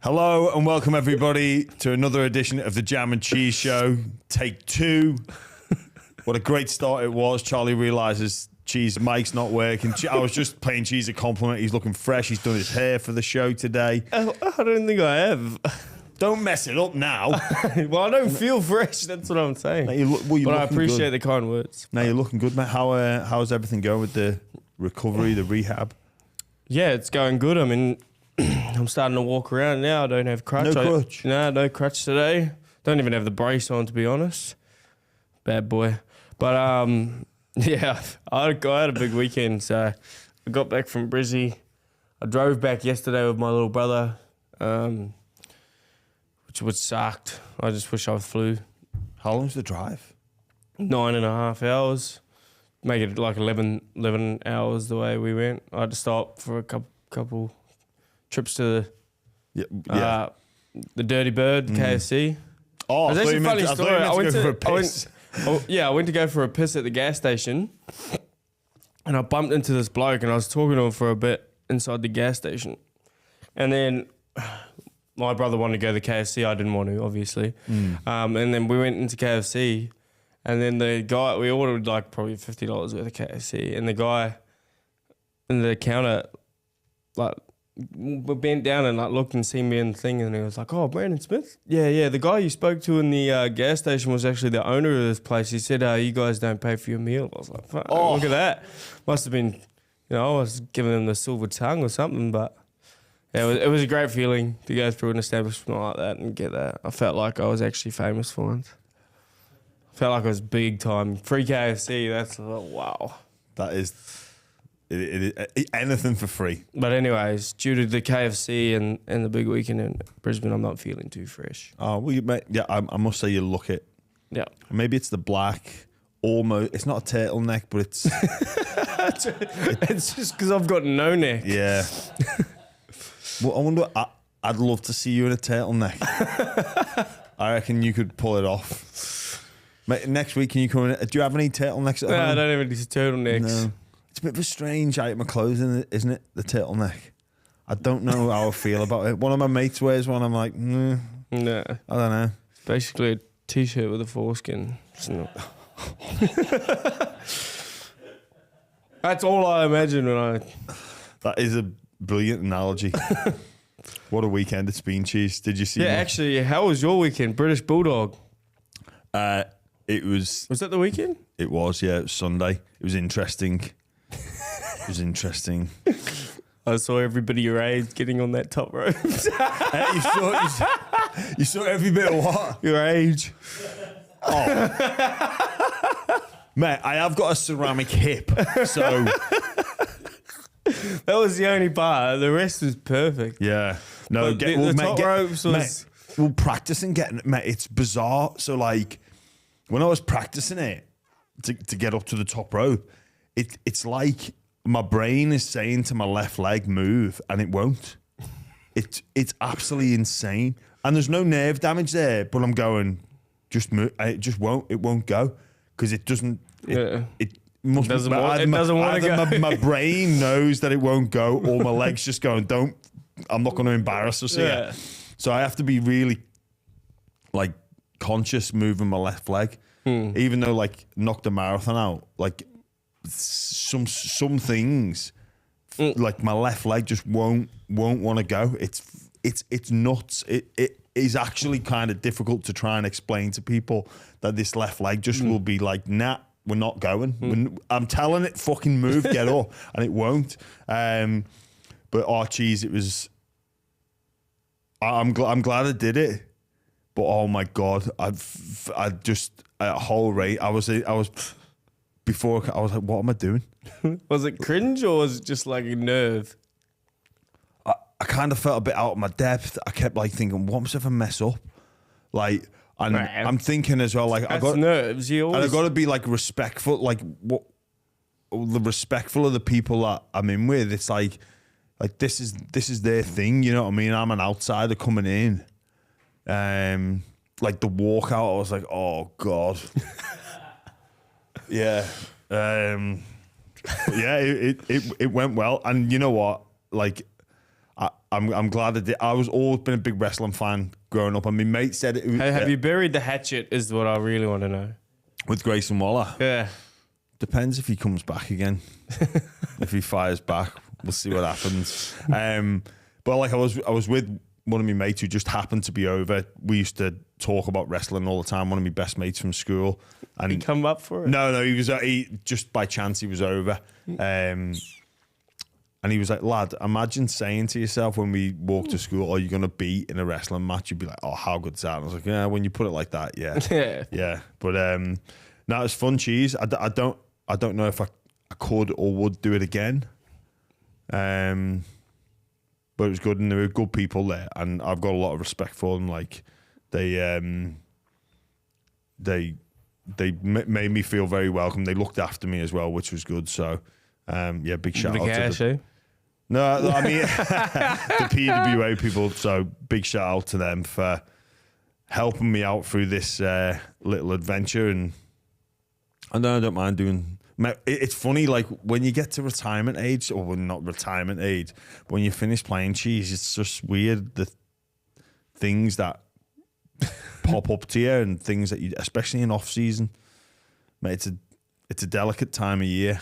Hello and welcome everybody to another edition of the Jam and Cheese Show. Take 2. What a great start it was. Charlie realises Cheese mic's not working. I was just paying Cheese a compliment. He's looking fresh. He's done his hair for the show today. I don't think I have. Don't mess it up now. Well, I don't feel fresh. That's what I'm saying. But I appreciate the kind words. Now you're looking good, mate. How's everything going with the recovery, the rehab? Yeah, it's going good. I mean, I'm starting to walk around now. I don't have crutch. No crutch? No crutch today. Don't even have the brace on, to be honest. Bad boy. But, yeah, I had a big weekend. So I got back from Brizzy. I drove back yesterday with my little brother, which sucked. I just wish I flew. How long's the drive? 9.5 hours. Make it like 11 hours the way we went. I had to stop for a couple trips to the Dirty Bird, KFC. Oh, it's actually a funny story. I went to go for a piss at the gas station, and I bumped into this bloke, and I was talking to him for a bit inside the gas station, and then my brother wanted to go to the KFC. I didn't want to, obviously, and then we went into KFC, and then the guy, we ordered like probably $50 worth of KFC, and the guy in the counter like bent down and like looked and seen me in the thing, and he was like, "Oh, Brandon Smith? Yeah. The guy you spoke to in the gas station was actually the owner of this place. He said, you guys don't pay for your meal." I was like, look at that. Must have been, I was giving him the silver tongue or something, but yeah, it was a great feeling to go through an establishment like that and get that. I felt like I was actually famous for once. I felt like I was big time. Free KFC, that's wow. That is... anything for free. But anyways, due to the KFC and the big weekend in Brisbane, I'm not feeling too fresh. Oh, well, I must say you look it. Yeah. Maybe it's the black, almost, it's not a turtleneck, but it's... It's just because I've got no neck. Yeah. Well, I wonder, I'd love to see you in a turtleneck. I reckon you could pull it off. Mate, next week, can you come in? Do you have any turtlenecks at home? No, I don't have any turtlenecks. No. It's a bit of a strange item of clothing, isn't it? The turtleneck. I don't know how I feel about it. One of my mates wears one. I'm like, no. I don't know. It's basically a t-shirt with a foreskin. That's all I imagine when I... That is a brilliant analogy. What a weekend it's been, Cheese. Did you see? Yeah, actually, how was your weekend? British Bulldog. It was... Was that the weekend? It was, yeah. It was Sunday. It was interesting. It was interesting. I saw everybody your age getting on that top rope. You saw every bit of what? Your age. Oh. Mate, I have got a ceramic hip, so... That was the only part. The rest was perfect. Yeah. No, the top ropes was... Mate, practicing getting... Mate, it's bizarre. So, like, when I was practicing it to get up to the top rope, it's like my brain is saying to my left leg, move, and it won't. It's absolutely insane. And there's no nerve damage there, but I'm going, just move. It just won't. It won't go because it doesn't... It must doesn't be, want to go. My brain knows that it won't go, or my leg's just going, I'm not going to embarrass us here. So I have to be really, like, conscious moving my left leg. Even though, like, knocked a marathon out, like, some things, like my left leg just won't want to go. It's nuts. It is actually kind of difficult to try and explain to people that this left leg just will be like, nah, we're not going. I'm telling it, fucking move, get up, and it won't. But Cheese, it was. I'm glad I did it, but oh my god, I just at a whole rate. I was before I was like, what am I doing? Was it cringe or was it just like a nerve? I kind of felt a bit out of my depth. I kept like thinking, what was if I mess up? Like, and I'm thinking as well, like, I got nerves. And I got to be like respectful, like the respectful of the people that I'm in with. It's like this is their thing, you know what I mean? I'm an outsider coming in. Like the walkout, I was like, oh god. Yeah. Yeah, it went well. And you know what? Like, I'm glad I did. I was always been a big wrestling fan growing up, and my mate said it. Hey, have you buried the hatchet? Is what I really want to know. With Grayson Waller? Yeah. Depends if he comes back again. If he fires back, we'll see what happens. But like I was with one of my mates who just happened to be over. We used to talk about wrestling all the time. One of my best mates from school. And he come up for it? No, he just by chance he was over. And he was like, lad, imagine saying to yourself when we walk to school, are you going to be in a wrestling match? You'd be like, oh, how good's that? And I was like, yeah, when you put it like that, yeah. Yeah. But no, it's fun cheese. I don't know if I could or would do it again. But it was good, and there were good people there, and I've got a lot of respect for them. Like they made me feel very welcome. They looked after me as well, which was good. So yeah, big shout out to them. No, I mean the PWA people. So big shout out to them for helping me out through this little adventure. And I know I don't mind doing. It's funny, like when you get to retirement age, or not retirement age, but when you finish playing cheese, it's just weird the things that pop up to you and things that you, especially in off season, mate. It's a delicate time of year.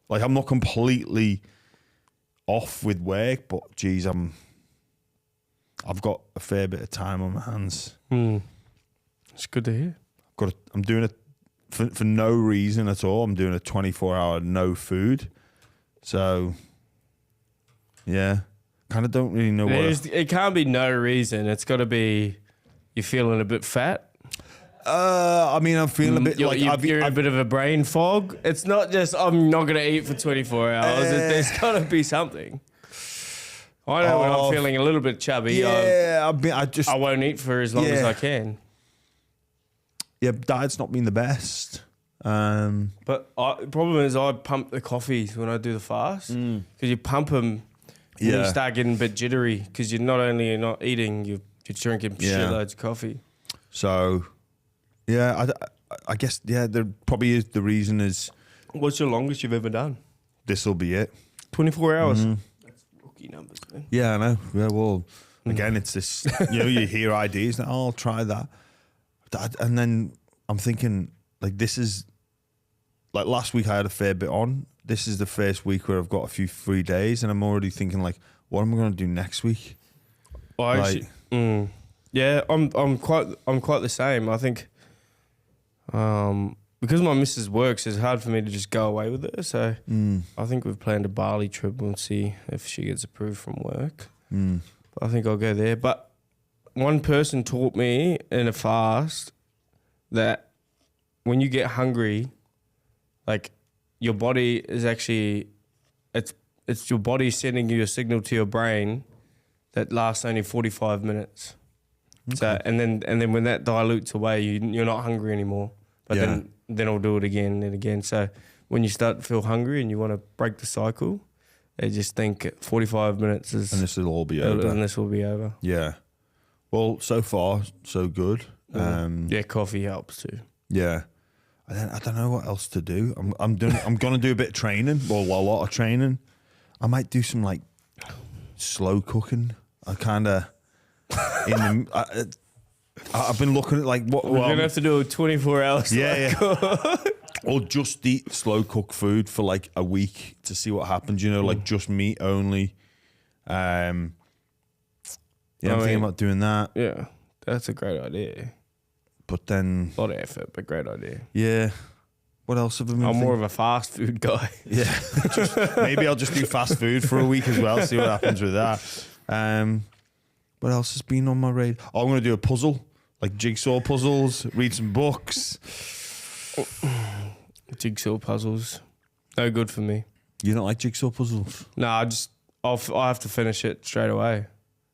Like I'm not completely off with work, but geez, I've got a fair bit of time on my hands. It's good to hear. I'm doing it for no reason at all. I'm doing a 24-hour no food. So yeah, kind of don't really know what. It can't be no reason. It's got to be you're feeling a bit fat. I mean, I'm feeling a bit like you're in a bit of a brain fog. It's not just I'm not going to eat for 24 hours. There's got to be something. I know when I'm feeling a little bit chubby. Yeah, I won't eat for as long as I can. Yeah, diet's not been the best. But the problem is I pump the coffees when I do the fast because you pump them and you start getting a bit jittery because you're not only not eating, you're drinking shitloads of coffee. So. Yeah, I guess, there probably is. The reason is... What's your longest you've ever done? This will be it. 24 hours? That's rookie numbers, man. Yeah, I know. Yeah, well, again, it's this... you hear ideas, and I'll try that. And then I'm thinking, like, this is... Like, last week I had a fair bit on. This is the first week where I've got a few free days, and I'm already thinking, like, what am I going to do next week? Well, actually, yeah, I'm quite the same. I think... because my missus works, it's hard for me to just go away with it. So I think we've planned a Bali trip. We'll see if she gets approved from work. But I think I'll go there. But one person taught me in a fast that when you get hungry, like your body is actually, it's your body sending you a signal to your brain that lasts only 45 minutes. Okay. So and then when that dilutes away, you're not hungry anymore. But then I'll do it again and again. So when you start to feel hungry and you want to break the cycle, they just think 45 minutes is... And this will all be over. And this will be over. Yeah. Well, so far, so good. Yeah, coffee helps too. Yeah. I don't know what else to do. I'm going to do a bit of training, well, a lot of training. I might do some, like, slow cooking. I kind of... I've been looking at like what we're gonna have to do a 24 hours. Or just eat slow cooked food for like a week to see what happens. You know, like just meat only. I'm thinking about doing that. Yeah, that's a great idea. But then a lot of effort, but great idea. Yeah. What else have I been? I'm more of a fast food guy. Yeah. Maybe I'll just do fast food for a week as well. See what happens with that. What else has been on my radar? I'm going to do a puzzle. Like jigsaw puzzles, read some books. Jigsaw puzzles, no good for me. You don't like jigsaw puzzles? No, I have to finish it straight away.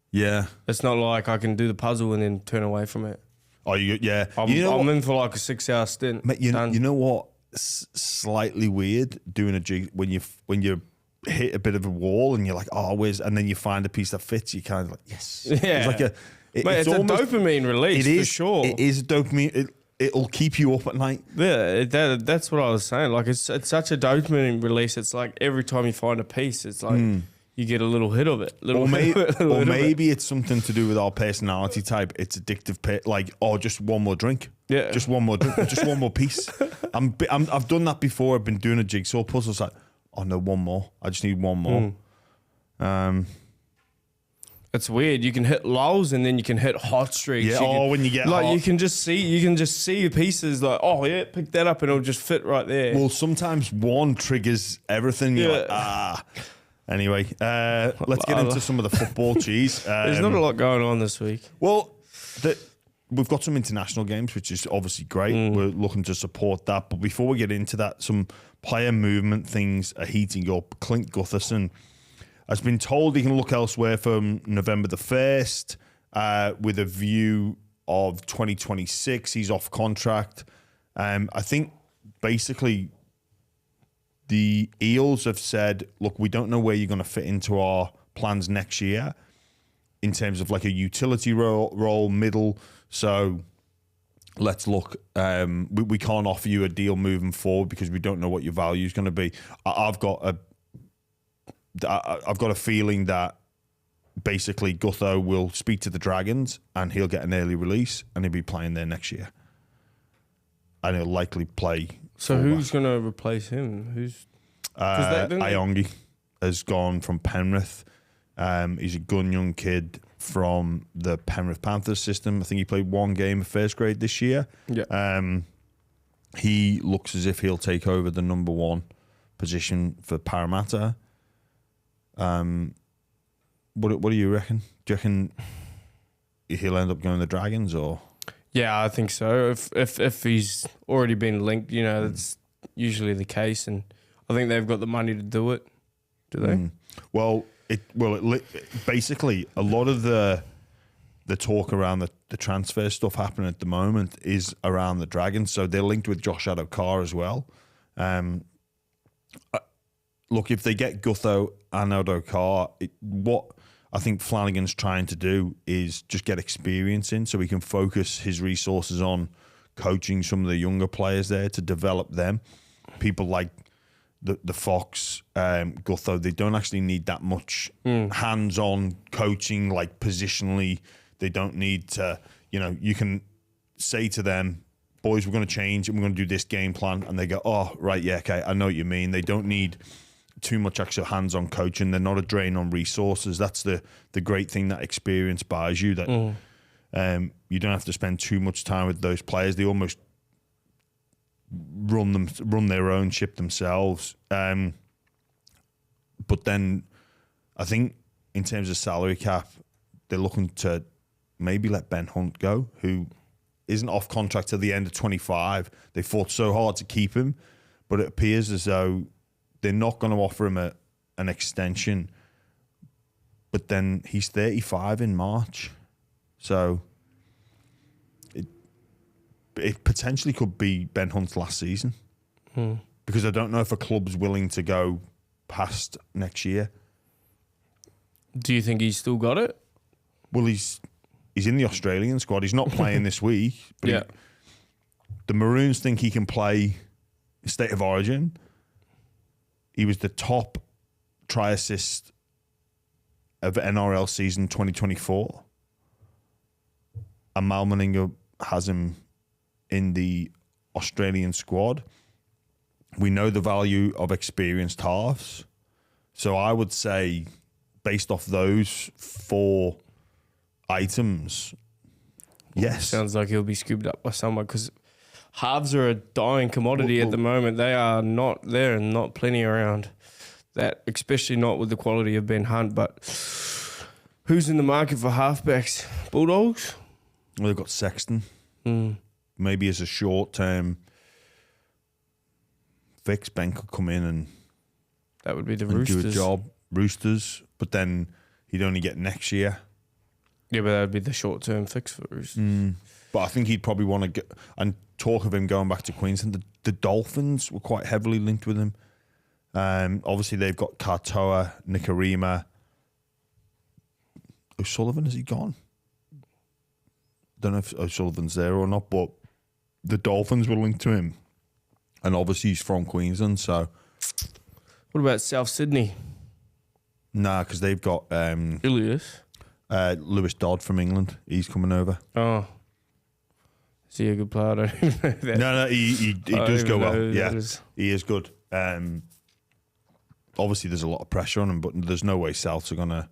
Yeah. It's not like I can do the puzzle and then turn away from it. Oh, yeah. I'm in for like a 6-hour stint. Mate, you know what? Slightly weird doing a jig when you hit a bit of a wall and you're like, oh, and then you find a piece that fits. You kind of like, yes. Yeah. It's like it's almost a dopamine release. It is for sure. It is dopamine. It'll keep you up at night. Yeah, that's what I was saying. Like it's such a dopamine release. It's like every time you find a piece, it's like you get a little hit of it. Maybe it's something to do with our personality type. It's addictive, just one more drink. Yeah. Just one more drink. Just one more piece. I've done that before. I've been doing a jigsaw puzzle. It's like, oh no, one more. I just need one more. It's weird. You can hit lows and then you can hit hot streaks. Yeah. When you get hot. You can just see pieces like, oh yeah, pick that up and it'll just fit right there. Well, sometimes one triggers everything. You're like, Anyway, let's get into some of the football cheese. There's not a lot going on this week. Well, we've got some international games, which is obviously great. We're looking to support that. But before we get into that, some player movement things are heating up. Clint Gutherson has been told he can look elsewhere from November the 1st with a view of 2026. He's off contract. I think basically the Eels have said, look, we don't know where you're going to fit into our plans next year in terms of like a utility role middle. So let's look. We can't offer you a deal moving forward because we don't know what your value is going to be. I've got a feeling that basically Gutho will speak to the Dragons and he'll get an early release and he'll be playing there next year. And he'll likely play. So who's going to replace him? Iongi has gone from Penrith. He's a gun young kid from the Penrith Panthers system. I think he played one game of first grade this year. Yeah. He looks as if he'll take over the number one position for Parramatta. What do you reckon? Do you reckon he'll end up going to the Dragons or? Yeah, I think so. If he's already been linked, that's usually the case, and I think they've got the money to do it. Do they? Well, basically a lot of the talk around the transfer stuff happening at the moment is around the Dragons. So they're linked with Josh Addo-Carr as well. Look, if they get Gutho and Addo-Carr, what I think Flanagan's trying to do is just get experience in so he can focus his resources on coaching some of the younger players there to develop them. People like the Fox, Gutho, they don't actually need that much hands-on coaching, like positionally. They don't need to, you can say to them, boys, we're going to change and we're going to do this game plan. And they go, oh, right, yeah, okay, I know what you mean. They don't need too much actual hands-on coaching. They're not a drain on resources. That's the great thing that experience buys you, that you don't have to spend too much time with those players. They almost run their own ship themselves. But then I think in terms of salary cap, they're looking to maybe let Ben Hunt go, who isn't off contract till the end of 25. They fought so hard to keep him, but it appears as though they're not going to offer him an extension. But then he's 35 in March. So it potentially could be Ben Hunt's last season. Because I don't know if a club's willing to go past next year. Do you think he's still got it? Well, he's in the Australian squad. He's not playing this week. But the Maroons think he can play State of Origin. He was the top try assist of NRL season 2024. And Mal Meninga has him in the Australian squad. We know the value of experienced halves. So I would say, based off those 4 items, yes. Sounds like he'll be scooped up by someone, because halves are a dying commodity at the moment. They are not there and not plenty around. That, especially not with the quality of Ben Hunt. But who's in the market for halfbacks? Bulldogs? Well, they've got Sexton. Maybe as a short-term fix, Ben could come in and that would be the Roosters. Do a job. Roosters, but then he'd only get next year. Yeah, but that would be the short-term fix for Roosters. But I think he'd probably want to get, and talk of him going back to Queensland. The Dolphins were quite heavily linked with him. Obviously, they've got Katoa, Nikarima. O'Sullivan, has he gone? Don't know if O'Sullivan's there or not, but the Dolphins were linked to him. And obviously, he's from Queensland, so. What about South Sydney? Nah, because they've got Ilias. Lewis Dodd from England. He's coming over. Oh. Is he a good player? I don't even know that. No, he does go well. Yeah, he is good. Obviously, there's a lot of pressure on him, but there's no way Souths are gonna.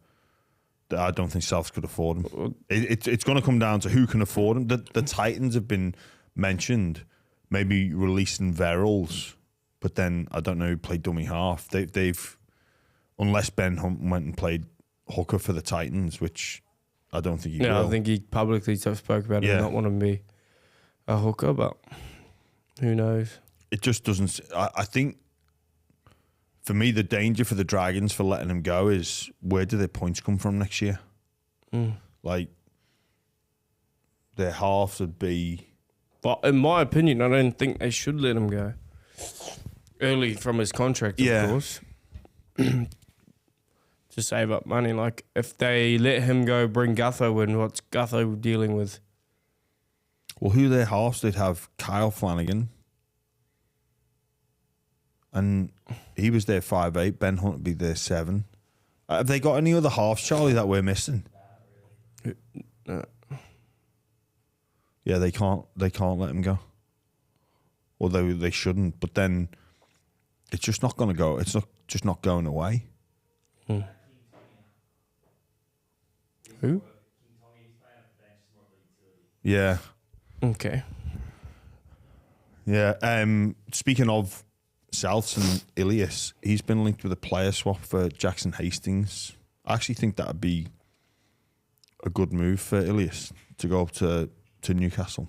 I don't think Souths could afford him. It's going to come down to who can afford him. The Titans have been mentioned, maybe releasing Verrills, but then I don't know who played dummy half. They've unless Ben Hunt went and played hooker for the Titans, which I don't think he will. I think he publicly spoke about it not wanting to be a hooker, but who knows? It just doesn't. I think for me, the danger for the Dragons for letting him go is where do their points come from next year? Like their halves would be. But in my opinion, I don't think they should let him go early from his contract. Of course. To save up money. Like, if they let him go, bring Gutho in, what's Gutho dealing with? Well, who their halves? They'd have Kyle Flanagan. And he was their 5'8". Ben Hunt would be their 7. Have they got any other halves, Charlie, that we're missing? Yeah, they can't let him go. Although they shouldn't. But then it's just not going to go. It's just not going away. Who? Yeah. Okay. Yeah. Speaking of Souths and Ilias, he's been linked with a player swap for Jackson Hastings. I actually think that would be a good move for Ilias to go up to Newcastle.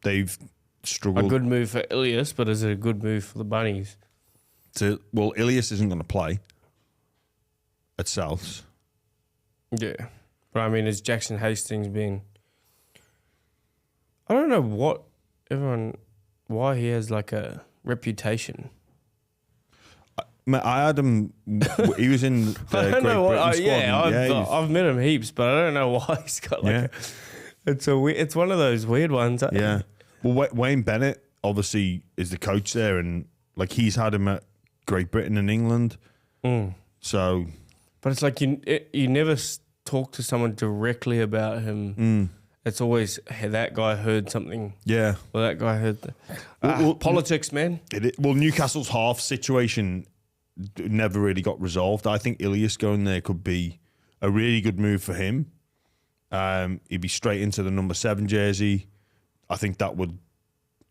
They've struggled. A good move for Ilias, but is it a good move for the Bunnies? Well, Ilias isn't going to play at Souths. Yeah. But I mean, is Jackson Hastings being... I don't know why he has like a reputation. I had him. He was in the I don't know Great Britain squad. I've met him heaps, but I don't know why he's got like it's one of those weird ones. Yeah. Well, Wayne Bennett obviously is the coach there, and like he's had him at Great Britain and England. So, but it's like you never talk to someone directly about him. It's always, hey, that guy heard something. Yeah. Well, that guy heard... politics, man. Newcastle's half situation never really got resolved. I think Ilias going there could be a really good move for him. He'd be straight into the number 7 jersey. I think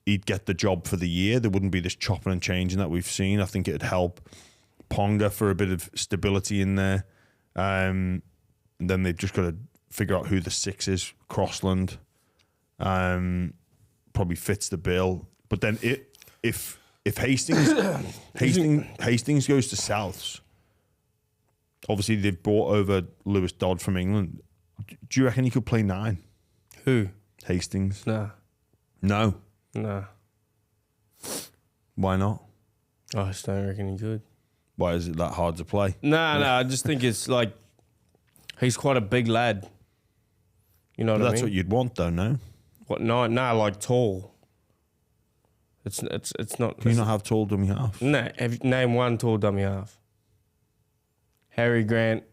he'd get the job for the year. There wouldn't be this chopping and changing that we've seen. I think it'd help Ponga for a bit of stability in there. And then they've just got to figure out who the 6 is. Crossland probably fits the bill. But then if Hastings goes to Souths, obviously they've brought over Lewis Dodd from England. Do you reckon he could play 9? Who? Hastings. Nah. No. Nah. Why not? I just don't reckon he could. Why is it that hard to play? No, I just think it's like he's quite a big lad. You know what I mean? That's what you'd want, though, no? What? No, like tall. It's not. Do you not have tall dummy halves? No, name one tall dummy half. Harry Grant.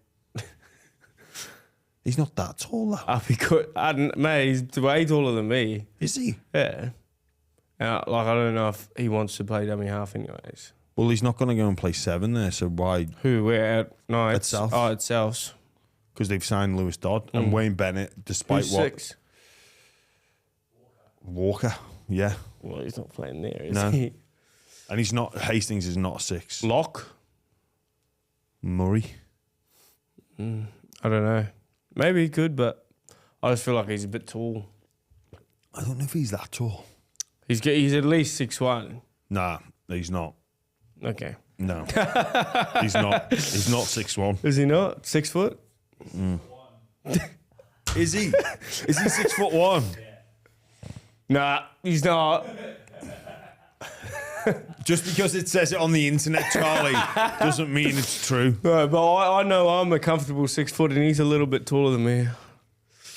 He's not that tall, though. Mate, he's way taller than me. Is he? Yeah. I don't know if he wants to play dummy half anyways. Well, he's not going to go and play 7 there, so why? Who? We're at? No, at South. Oh, at South. Because they've signed Lewis Dodd and Wayne Bennett, despite Who's what... 6? Walker, yeah. Well, he's not playing there, is he? And he's not... Hastings is not 6. Locke? Murray? I don't know. Maybe he could, but I just feel like he's a bit tall. I don't know if he's that tall. He's at least 6'1". Nah, he's not. Okay. No. He's not. He's not 6'1". Is he not? 6 foot? Is he? Is he 6'1"? Nah, he's not. Just because it says it on the internet, Charlie, doesn't mean it's true. No, but I know I'm a comfortable 6 foot and he's a little bit taller than me.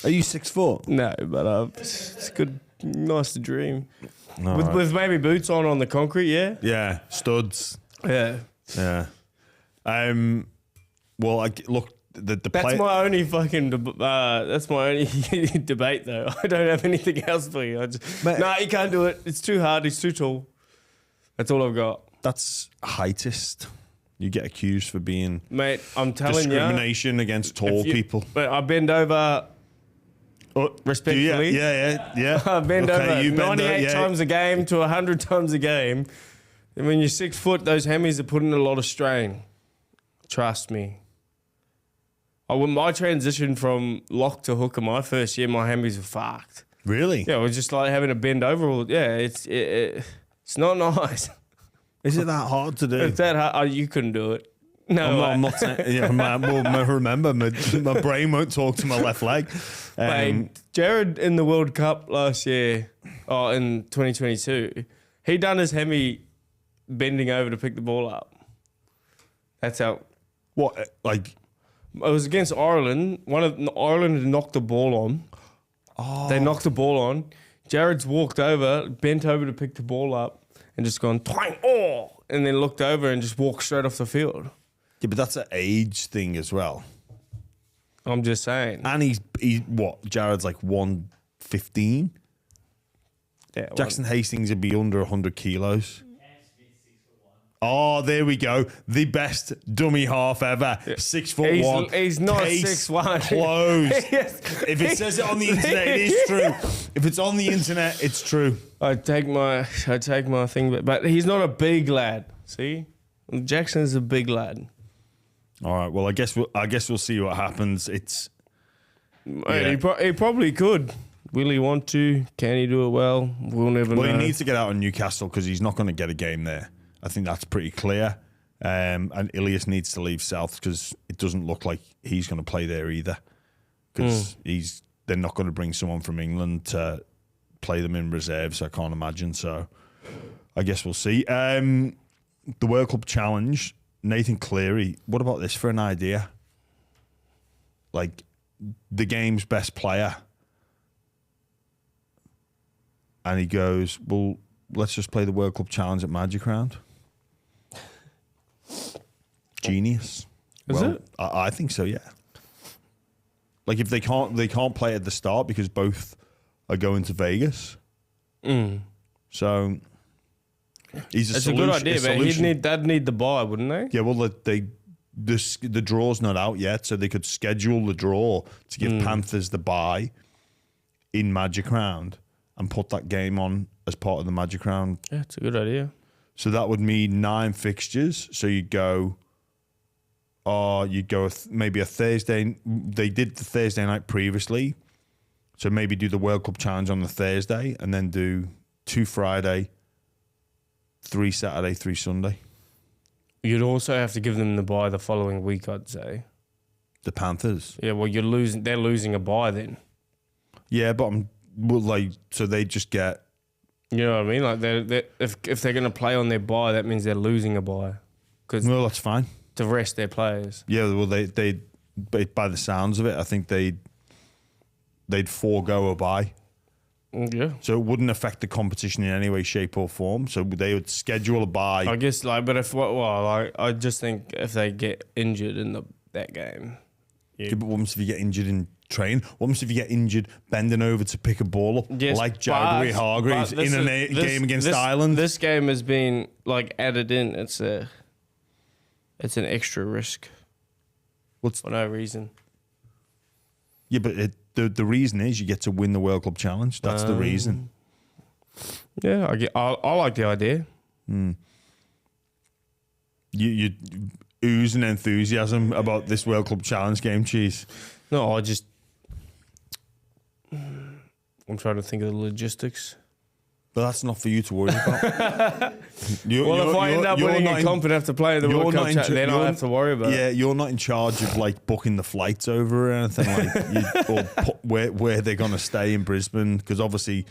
Are you 6 foot? No, but it's good. Nice to dream. Right. With maybe boots on the concrete, yeah? Yeah, studs. Yeah. Yeah. Well, look, the That's my only fucking. That's my only debate, though. I don't have anything else for you. No, he can't do it. It's too hard. He's too tall. That's all I've got. That's heightist. You get accused for being, mate. I'm telling you, discrimination against tall people. But I bend over. Respectfully, yeah. I bend over 98 times a game to 100 times a game. And when you're 6 foot, those hammies are putting a lot of strain. Trust me. My transition from lock to hooker my first year, my hammies were fucked. Really? Yeah, it was just like having to bend over. It's not nice. Is it that hard to do? It's that hard. Oh, you couldn't do it. No, I'm not saying. Yeah, remember, my brain won't talk to my left leg. Mate, Jared in the World Cup last year, in 2022, he done his hemi bending over to pick the ball up. That's how. What, like? It was against Ireland. Ireland had knocked the ball on. Oh. They knocked the ball on. Jared's walked over, bent over to pick the ball up, and just gone twang, and then looked over and just walked straight off the field. Yeah, but that's an age thing as well. I'm just saying. And he's what? Jared's like 115. Yeah, Jackson Hastings would be under 100 kilos. Oh, there we go. The best dummy half ever. 6'1". He's not 6'1". Close. If it says it on the internet, it is true. If it's on the internet, it's true. I take my thing, but he's not a big lad. See, Jackson's a big lad. All right. Well, I guess we'll see what happens. It's. He probably could. Will he want to? Can he do it well? We'll never know. Well, he needs to get out of Newcastle because he's not going to get a game there. I think that's pretty clear. And Ilias needs to leave South because it doesn't look like he's going to play there either. Because they're not going to bring someone from England to play them in reserves. I can't imagine. So I guess we'll see. The World Cup Challenge, Nathan Cleary. What about this for an idea? Like the game's best player. And he goes, well, let's just play the World Cup Challenge at Magic Round. Genius. Is it? I think so, yeah. Like if they can't play at the start because both are going to Vegas. So it's a good idea, but they'd need the bye, wouldn't they? Yeah, well, the draw's not out yet, so they could schedule the draw to give Panthers the bye in Magic Round and put that game on as part of the Magic Round. Yeah, it's a good idea. So that would mean 9 fixtures. So you'd go maybe a Thursday. They did the Thursday night previously. So maybe do the World Cup Challenge on the Thursday and then do 2 Friday, 3 Saturday, 3 Sunday. You'd also have to give them the bye the following week, I'd say. The Panthers? Yeah, well, they're losing a bye then. Yeah, but so they just get... You know what I mean? Like if they're going to play on their bye, that means they're losing a bye. Well, that's fine. To rest their players. Yeah, well, they by the sounds of it, I think they'd forego a bye. Yeah. So it wouldn't affect the competition in any way, shape, or form. So they would schedule a bye. I guess, but I just think if they get injured in that game. Yeah, but what happens if you get injured in train? What happens if you get injured bending over to pick a ball up like Jaggery Hargreaves in a game against Ireland? This game has been added in. It's an extra risk. For no reason. Yeah, but the reason is you get to win the World Cup Challenge. That's the reason. Yeah, I like the idea. You oozing enthusiasm about this World Cup Challenge game, Cheese. No, I'm trying to think of the logistics. But that's not for you to worry about. If I end up winning a comp and have to play in the World Cup Challenge, then I'll have to worry about it. Yeah, you're not in charge of booking the flights over or anything or where they're going to stay in Brisbane, because obviously,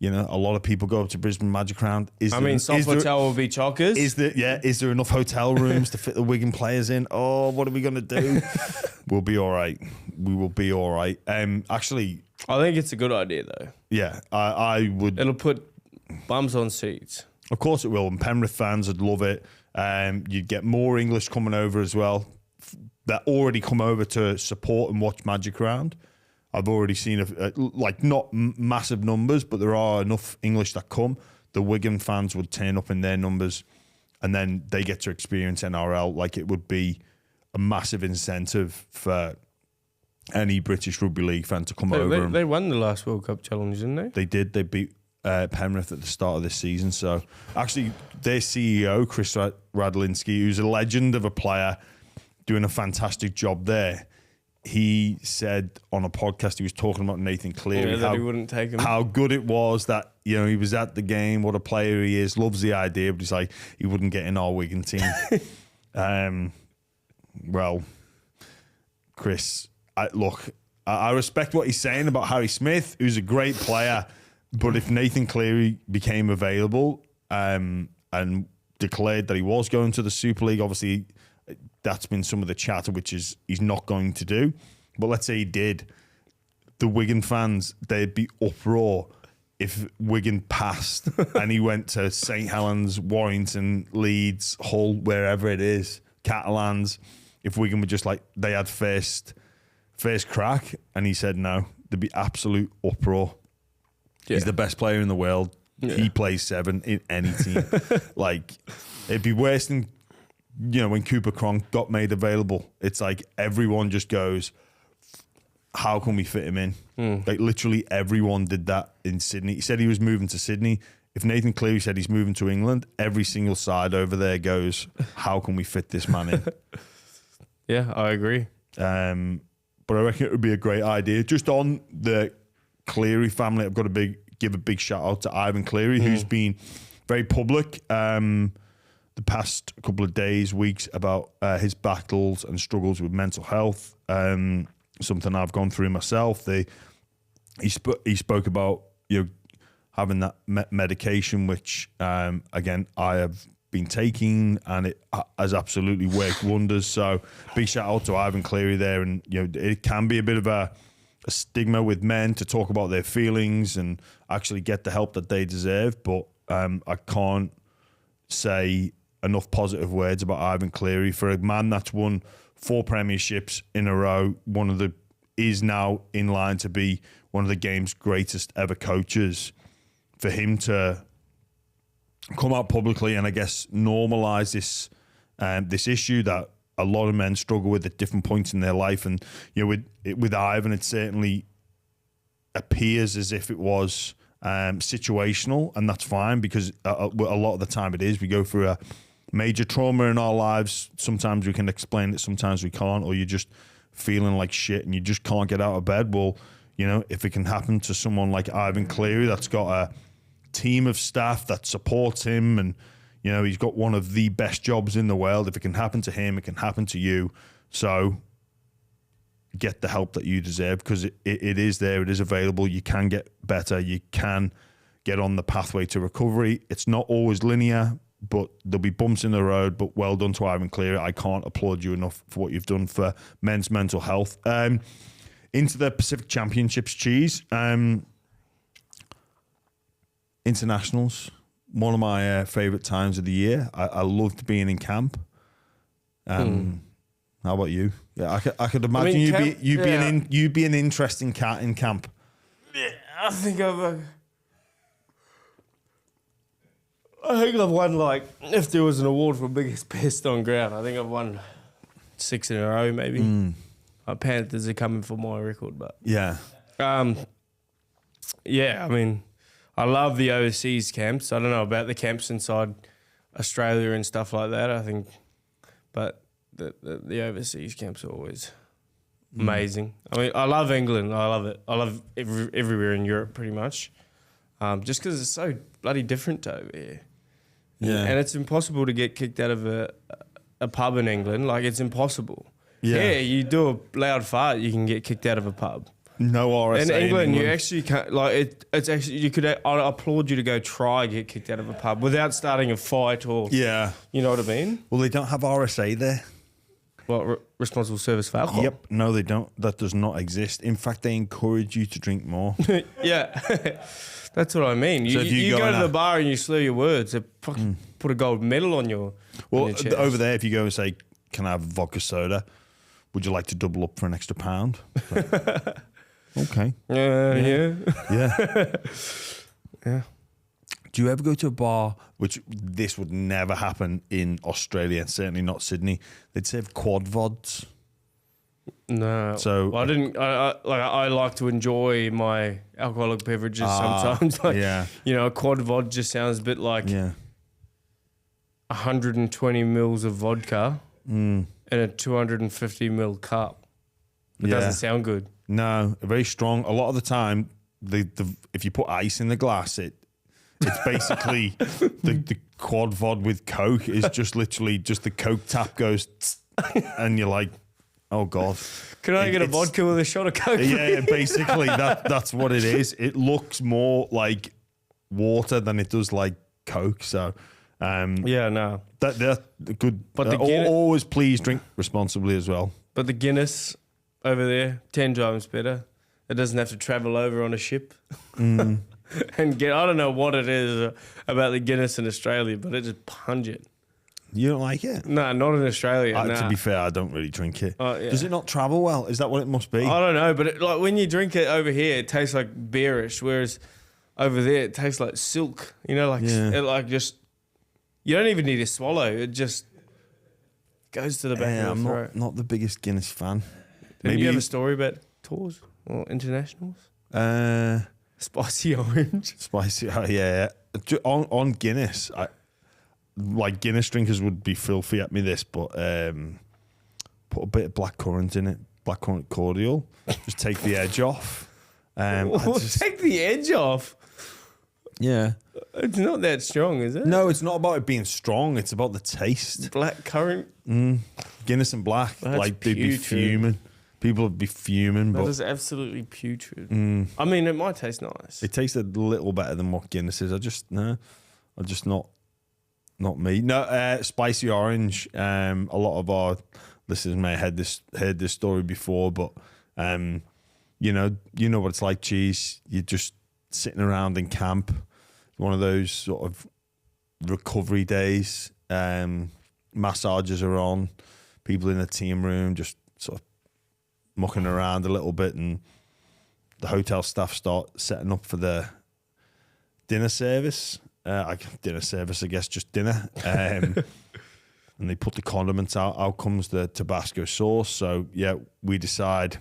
a lot of people go up to Brisbane Magic Round. Sofitel will be chockers. Is there enough hotel rooms to fit the Wigan players in? Oh, what are we going to do? We'll be all right. We will be all right. Actually, I think it's a good idea though. Yeah, I would. It'll put bums on seats. Of course it will, and Penrith fans would love it. You'd get more English coming over as well. that already come over to support and watch Magic Round. I've already seen, like, not massive numbers, but there are enough English that come. The Wigan fans would turn up in their numbers, and then they get to experience NRL. Like, it would be a massive incentive for any British Rugby League fan to come over. They won the last World Cup challenge, didn't they? They did. They beat Penrith at the start of this season. So, actually, their CEO, Chris Radlinski, who's a legend of a player, doing a fantastic job there. He said on a podcast, he was talking about Nathan Cleary, that he wouldn't take him. How good it was that, you know, he was at the game, what a player he is, loves the idea, but he's like, he wouldn't get in our Wigan team. Well, Chris, I respect what he's saying about Harry Smith, who's a great player, but if Nathan Cleary became available and declared that he was going to the Super League, obviously that's been some of the chatter, which is he's not going to do. But let's say he did. The Wigan fans, they'd be uproar if Wigan passed and he went to St. Helens, Warrington, Leeds, Hull, wherever it is, Catalans. If Wigan were just like, they had first crack and he said no, there'd be absolute uproar. Yeah. He's the best player in the world. Yeah. He plays 7 in any team. Like, it'd be worse than, you know, when Cooper Cronk got made available. It's like everyone just goes, how can we fit him in? Like, literally everyone did that in Sydney. He said he was moving to Sydney. If Nathan Cleary said he's moving to England, every single side over there goes, how can we fit this man in? Yeah, I agree. But I reckon it would be a great idea. Just on the Cleary family, I've got to give a big shout out to Ivan Cleary, who's been very public the past couple of days, weeks, about his battles and struggles with mental health. Something I've gone through myself. He spoke about, you know, having that medication, which again I have been taking, and it has absolutely worked wonders. So big shout out to Ivan Cleary there. And, you know, it can be a bit of a stigma with men to talk about their feelings and actually get the help that they deserve. But I can't say enough positive words about Ivan Cleary. For a man that's won 4 premierships in a row, is now in line to be one of the game's greatest ever coaches. For him to come out publicly and, I guess, normalise this issue that a lot of men struggle with at different points in their life. And, you know, with Ivan, it certainly appears as if it was situational, and that's fine, because a lot of the time it is. We go through a major trauma in our lives. Sometimes we can explain it, sometimes we can't, or you're just feeling like shit and you just can't get out of bed. Well, you know, if it can happen to someone like Ivan Cleary, that's got a team of staff that supports him, and, you know, he's got one of the best jobs in the world. If it can happen to him, it can happen to you. So get the help that you deserve, because it is there, it is available. You can get better, you can get on the pathway to recovery. It's not always linear, but there'll be bumps in the road. But well done to Ivan Cleary. I can't applaud you enough for what you've done for men's mental health. Into the Pacific Championships, Cheese. Internationals, one of my favourite times of the year. I loved being in camp. How about you? Yeah, I could imagine you'd be an interesting cat in camp. Yeah, I think I've won, like, if there was an award for biggest pest on ground, I think I've won 6 in a row, maybe. My Panthers are coming for my record, but yeah. Yeah, I mean, I love the overseas camps. I don't know about the camps inside Australia and stuff like that, I think, but the overseas camps are always amazing. I mean, I love England. I love it. I love everywhere in Europe pretty much, just because it's so bloody different over here. Yeah. And it's impossible to get kicked out of a pub in England. Like, it's impossible. Yeah, you do a loud fart, you can get kicked out of a pub. No RSA in England, you actually can't. Like, it's actually, you could. I applaud you to go try get kicked out of a pub without starting a fight or. Yeah. You know what I mean? Well, they don't have RSA there. What, responsible service for alcohol? Yep. No, they don't. That does not exist. In fact, they encourage you to drink more. Yeah. That's what I mean. So you go to the bar and you slur your words, they put a gold medal on your. Well, on your chest. Over there, if you go and say, "Can I have vodka soda?" would you like to double up for an extra £1? Okay. Yeah. Yeah. Do you ever go to a bar, which this would never happen in Australia, certainly not Sydney? They'd serve quad vods. No. So well, I like to enjoy my alcoholic beverages sometimes. Like, a quad vod just sounds a bit like 120 mils of vodka in a 250 ml cup. It doesn't sound good. No, very strong. A lot of the time, if you put ice in the glass, it's basically the quad vod with Coke is just literally just the Coke tap goes and you're like, oh God. Can I get a vodka with a shot of Coke? Yeah, basically that's what it is. It looks more like water than it does like Coke. So no. They're good. But always please drink responsibly as well. But the Guinness over there, 10 times better. It doesn't have to travel over on a ship. And I don't know what it is about the Guinness in Australia, but it's just pungent. You don't like it? No, not in Australia. To be fair, I don't really drink it. Yeah. Does it not travel well? Is that what it must be? I don't know, but like when you drink it over here, it tastes like beerish, whereas over there it tastes like silk. It just you don't even need to swallow. It just goes to the back of the throat. I'm not the biggest Guinness fan. Maybe you have a story about tours or internationals? Spicy orange. Spicy, yeah. On Guinness, Guinness drinkers would be filthy at me this, but put a bit of blackcurrant in it, blackcurrant cordial. Just take the edge off. Take the edge off? Yeah. It's not that strong, is it? No, it's not about it being strong. It's about the taste. Blackcurrant? Guinness and black. They'd be fuming. People would be fuming. That is absolutely putrid. I mean, it might taste nice. It tastes a little better than what Guinness is. I'm just not me. No, spicy orange. A lot of our listeners may have heard this story before, but you know what it's like. Cheese. You're just sitting around in camp. One of those sort of recovery days. Massages are on. People in the team room just sort of mucking around a little bit, and the hotel staff start setting up for the dinner service. I guess just dinner. And they put the condiments out. Out comes the Tabasco sauce. So yeah, we decide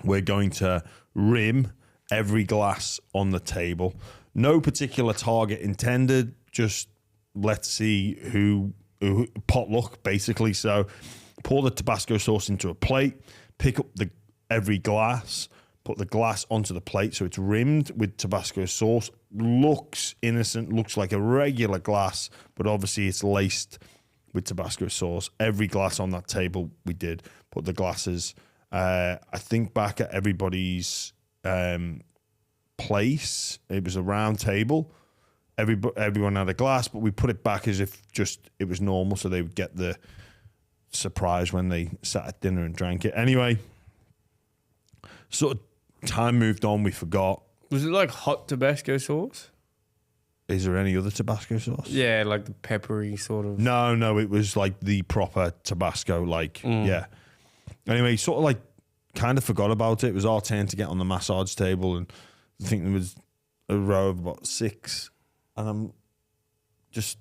we're going to rim every glass on the table. No particular target intended. Just let's see who potluck basically. So pour the Tabasco sauce into a plate. Pick up every glass, put the glass onto the plate so it's rimmed with Tabasco sauce. Looks innocent, looks like a regular glass, but obviously it's laced with Tabasco sauce. Every glass on that table we did. Put the glasses, I think back at everybody's place. It was a round table. Everyone had a glass, but we put it back as if just it was normal so they would get the surprise when they sat at dinner and drank it. Anyway, sort of time moved on, we forgot. Was it like hot Tabasco sauce? Is there any other Tabasco sauce? Yeah, like the peppery sort of. No, it was like the proper Tabasco, yeah. Anyway, sort of like kind of forgot about it. It was our turn to get on the massage table, and I think there was a row of about 6, and I'm just,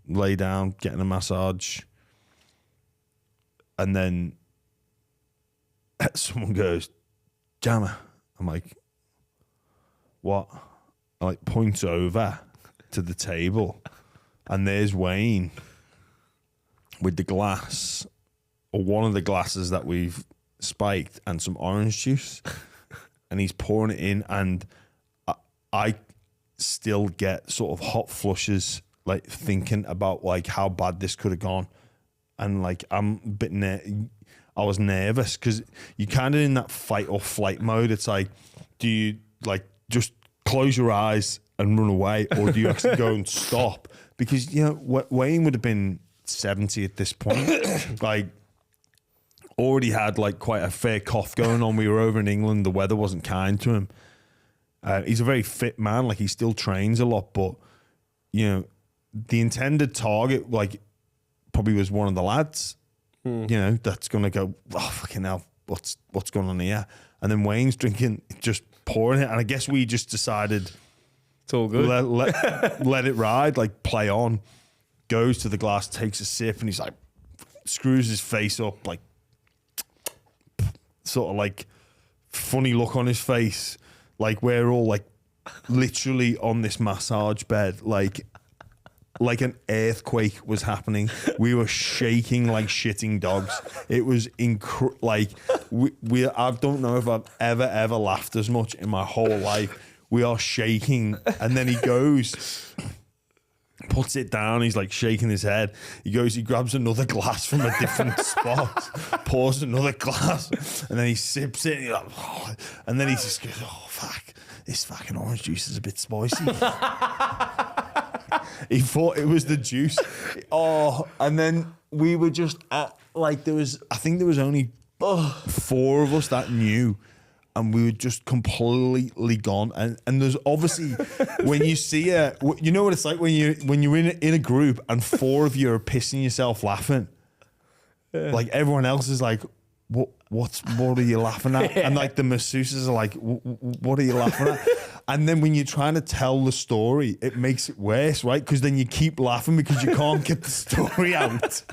lay down, getting a massage. And then someone goes, Jammer. I'm like, what? I point over to the table, and there's Wayne with the glass, or one of the glasses that we've spiked, and some orange juice, and he's pouring it in, and I still get sort of hot flushes, thinking about how bad this could have gone. And I'm a bit I was nervous because you're kind of in that fight or flight mode. It's like, do you just close your eyes and run away, or do you actually go and stop? Because Wayne would have been 70 at this point. Already had quite a fair cough going on. We were over in England. The weather wasn't kind to him. He's a very fit man. He still trains a lot, but the intended target probably was one of the lads. you know, that's going to go, oh, fucking hell, what's going on here? And then Wayne's drinking, just pouring it. And I guess we just decided, it's all good. Let it ride, like play on. Goes to the glass, takes a sip, and he's like, screws his face up, like, sort of like funny look on his face. Like we're all like literally on this massage bed, like an earthquake was happening. We were shaking like shitting dogs. It was I don't know if I've ever laughed as much in my whole life. We are shaking, and then he goes, puts it down. He's like shaking his head. He goes, he grabs another glass from a different spot, pours another glass, and then he sips it. And, like, oh, and then he just goes, oh fuck, this fucking orange juice is a bit spicy. He thought it was the juice. Oh, and then we were just at, like, I think there was only 4 of us that knew, and we were just completely gone. And there's obviously, when you see you know what it's like when you're in a group and 4 of you are pissing yourself laughing. Yeah. Like everyone else is like, what are you laughing at? Yeah. And like the masseuses are like, what are you laughing at? And then when you're trying to tell the story, it makes it worse, right? Because then you keep laughing because you can't get the story out.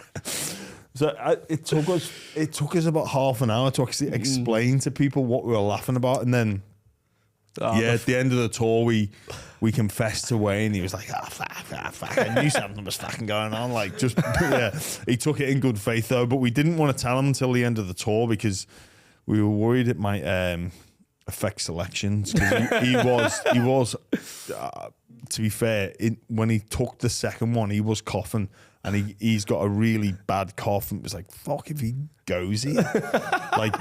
So it took us about half an hour to actually explain to people what we were laughing about, and then at the end of the tour we confessed to Wayne. He was like, fuck, I knew something was fucking going on. Like, just he took it in good faith though, but we didn't want to tell him until the end of the tour because we were worried it might affect selections. Because he was to be fair, when he took the second one, he was coughing. And he's got a really bad cough, and it was like, fuck if he goes here. Like,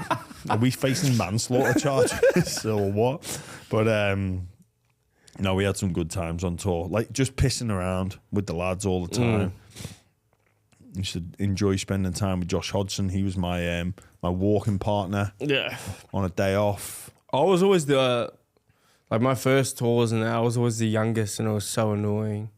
are we facing manslaughter charges or what? But no, we had some good times on tour. Like, just pissing around with the lads all the time. You should enjoy spending time with Josh Hodgson. He was my walking partner. Yeah. On a day off. I was always my first tours, and I was always the youngest, and it was so annoying.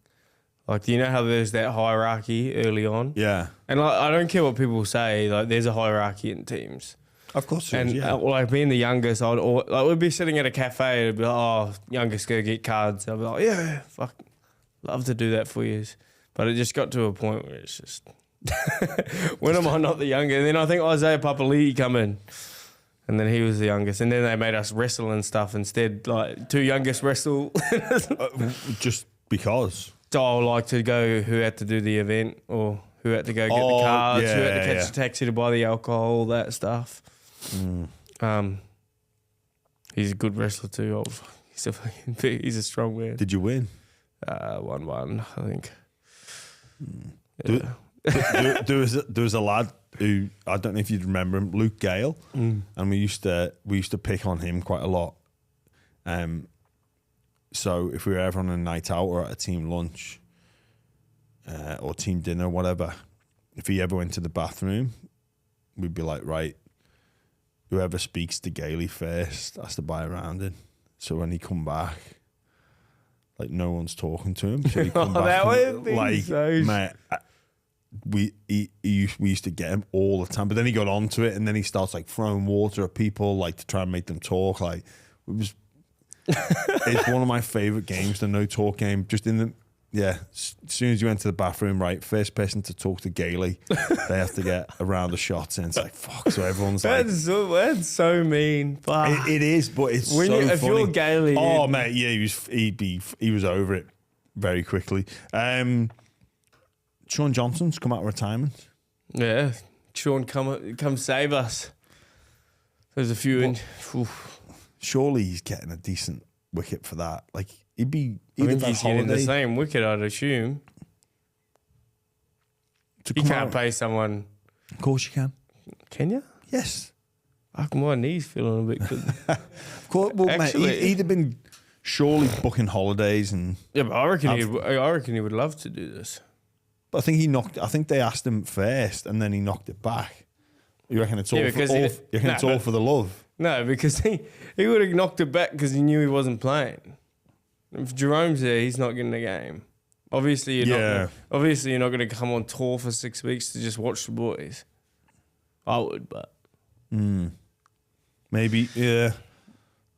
Like, you know how there's that hierarchy early on? Yeah. And like, I don't care what people say, like, there's a hierarchy in teams. Of course there is, yeah. Like, being the youngest, we'd be sitting at a cafe, and it'd be like, oh, youngest go get cards. I'd be like, yeah, fuck, love to do that for you. But it just got to a point where it's just, when am I not the youngest? And then I think Isaiah Papali'i come in, and then he was the youngest. And then they made us wrestle and stuff instead, like, 2 youngest wrestle. Just because? So I like to go who had to do the event, or who had to go get the cards, who had to catch the taxi to buy the alcohol, all that stuff. He's a good wrestler too. He's a strong man. Did you win? 1-1, I think. Yeah. There was a lad who, I don't know if you'd remember him, Luke Gale, and we used to pick on him quite a lot. So if we were ever on a night out or at a team lunch or team dinner, whatever, if he ever went to the bathroom, we'd be like, right, whoever speaks to Gailey first has to buy a round in. So when he come back, like, no one's talking to him. So he come back that would be like, so... mate, we used to get him all the time. But then he got onto it, and then he starts like throwing water at people, like, to try and make them talk. Like, it was... It's one of my favourite games, the no talk game. Just in the as soon as you enter the bathroom, right, first person to talk to Gailey, they have to get a round of shots, and it's like, fuck. So everyone's like, that's so mean. It is, but it's when so funny. If you're Gailey, oh mate, yeah, he was over it very quickly. Sean Johnson's come out of retirement. Yeah, Sean, come save us. There's a few Surely he's getting a decent wicket for that. Like, I think he's getting the same wicket, I'd assume. You can't pay someone. Of course you can. Can you? Yes. My knee's feeling a bit good. Of course, well, actually, mate, he'd have been surely booking holidays and. Yeah, but I reckon he would love to do this. But I think they asked him first, and then he knocked it back. You reckon it's all for the love? No, because he would have knocked it back because he knew he wasn't playing. If Jerome's there, he's not getting a game. Obviously, you're not going to come on tour for 6 weeks to just watch the boys. I would, but maybe, yeah.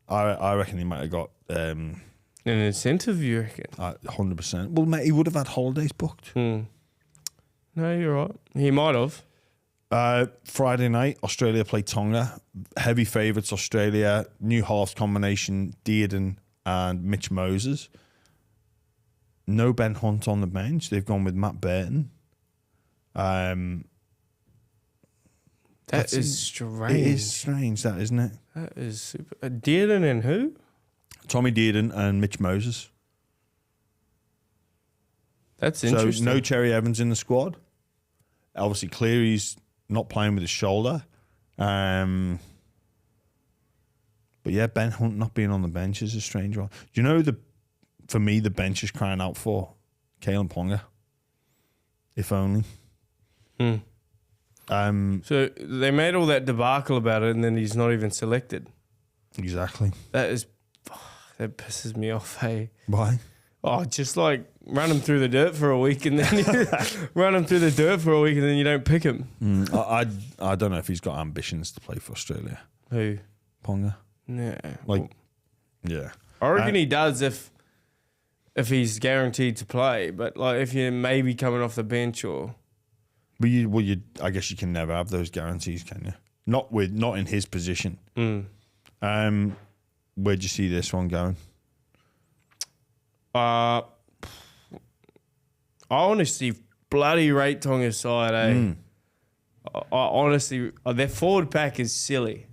I reckon he might have got an incentive. You reckon? 100%. Well, mate, he would have had holidays booked. No, you're right. He might have. Friday night, Australia play Tonga. Heavy favourites, Australia. New halves combination, Dearden and Mitch Moses. No Ben Hunt on the bench. They've gone with Matt Burton. That is strange. It is strange, that, isn't it? That is super. Dearden and who? Tommy Dearden and Mitch Moses. That's interesting. So no Cherry Evans in the squad. Obviously, Cleary's not playing with his shoulder. But yeah, Ben Hunt not being on the bench is a strange one. Do you know, for me, the bench is crying out for Kalen Ponga. If only. So they made all that debacle about it, and then he's not even selected. Exactly. That pisses me off. Hey, why? Oh, just like run him through the dirt for a week, and then run him through the dirt for a week, and then you don't pick him. I don't know if he's got ambitions to play for Australia. Who? Ponga. Yeah. Yeah. I reckon he does if he's guaranteed to play, but like if you're maybe coming off the bench or. But I guess you can never have those guarantees, can you? Not in his position. Where'd you see this one going? I honestly bloody rate Tonga's side, eh? I honestly, their forward pack is silly,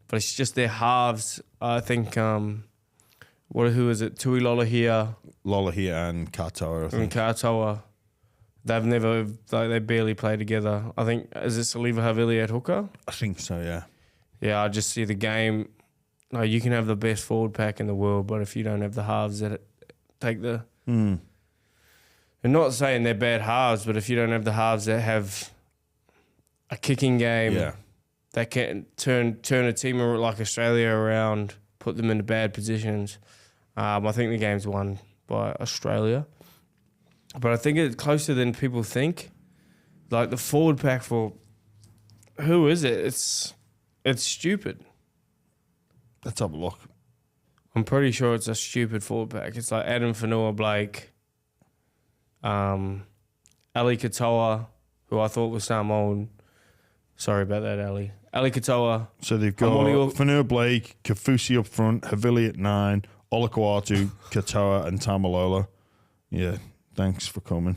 but it's just their halves. I think, who is it? Tui Lolohea and Katoa, I think. And Katoa. They barely play together. I think, is it Saliva Havili at hooker? I think so, yeah. Yeah, I just see the game. No, you can have the best forward pack in the world, but if you don't have the halves that take the... I'm not saying they're bad halves, but if you don't have the halves that have a kicking game, that can turn a team like Australia around, put them into bad positions, I think the game's won by Australia. But I think it's closer than people think. Like the forward pack for... Who is it? It's stupid. Let's have a look. I'm pretty sure it's a stupid forward pack. It's like Adam Fanua-Blake, Ali Katoa, who I thought was Samoan. Sorry about that, Ali. Ali Katoa. So they've got Fanua-Blake, Kafusi up front, Havili at 9, Olakau'atu, Katoa and Tamalolo. Yeah, thanks for coming.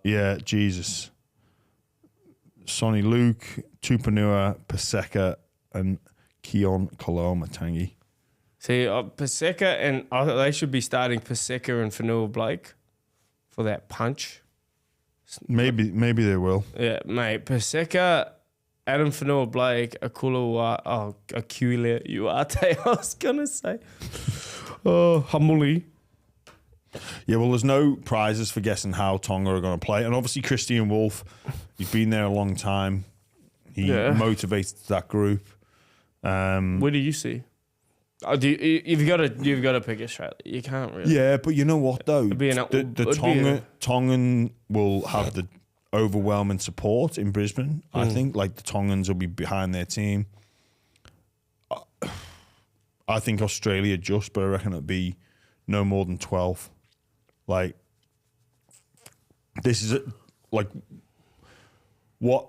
Yeah, Jesus. Sonny Luke, Tupanua, Paseka and Keon Kaloma-Tangi. See, Paseka and they should be starting Paseka and Fanua-Blake for that punch. Maybe they will. Yeah, mate. Paseka, Adam Fanua-Blake, Akula Uate, I was going to say. Hamuli. Yeah, well, there's no prizes for guessing how Tonga are going to play. And obviously, Kristian Woolf, he's been there a long time. He motivates that group. Where do you see? You've got to pick Australia. You can't really. Yeah, but you know what though? The Tongan will have the overwhelming support in Brisbane. I think like the Tongans will be behind their team. I think Australia but I reckon it'll be no more than 12. Like this is what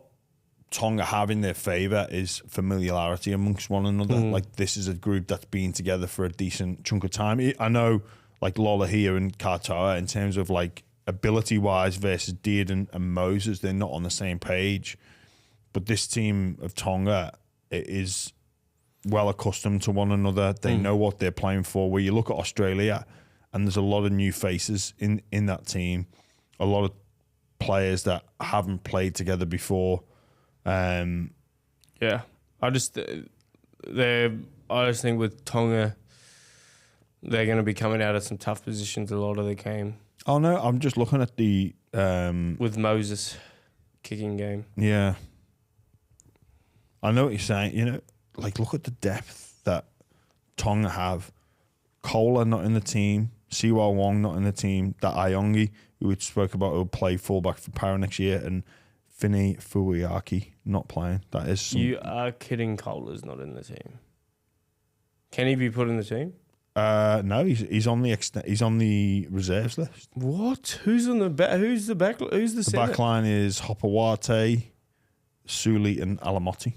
Tonga have in their favour is familiarity amongst one another. Like this is a group that's been together for a decent chunk of time. I know like Lolohea and Katoa in terms of like ability wise versus Dearden and Moses, they're not on the same page. But this team of Tonga is well accustomed to one another. They know what they're playing for. Where you look at Australia and there's a lot of new faces in that team, a lot of players that haven't played together before. I just think with Tonga, they're going to be coming out of some tough positions a lot of the game. Oh no, I'm just looking at the with Moses kicking game. Yeah, I know what you're saying. You know, like look at the depth that Tonga have. Kola not in the team, Siwa Wong not in the team. That Iongi, who we spoke about, will play fullback for Para next year, and Fini Fuiaki not playing. That is You are kidding. Kohler's not in the team. Can he be put in the team? No, he's on the reserves list. What? Who's on the back? Who's the back? Who's the back line is Hopawate, Suli, and Alamotti.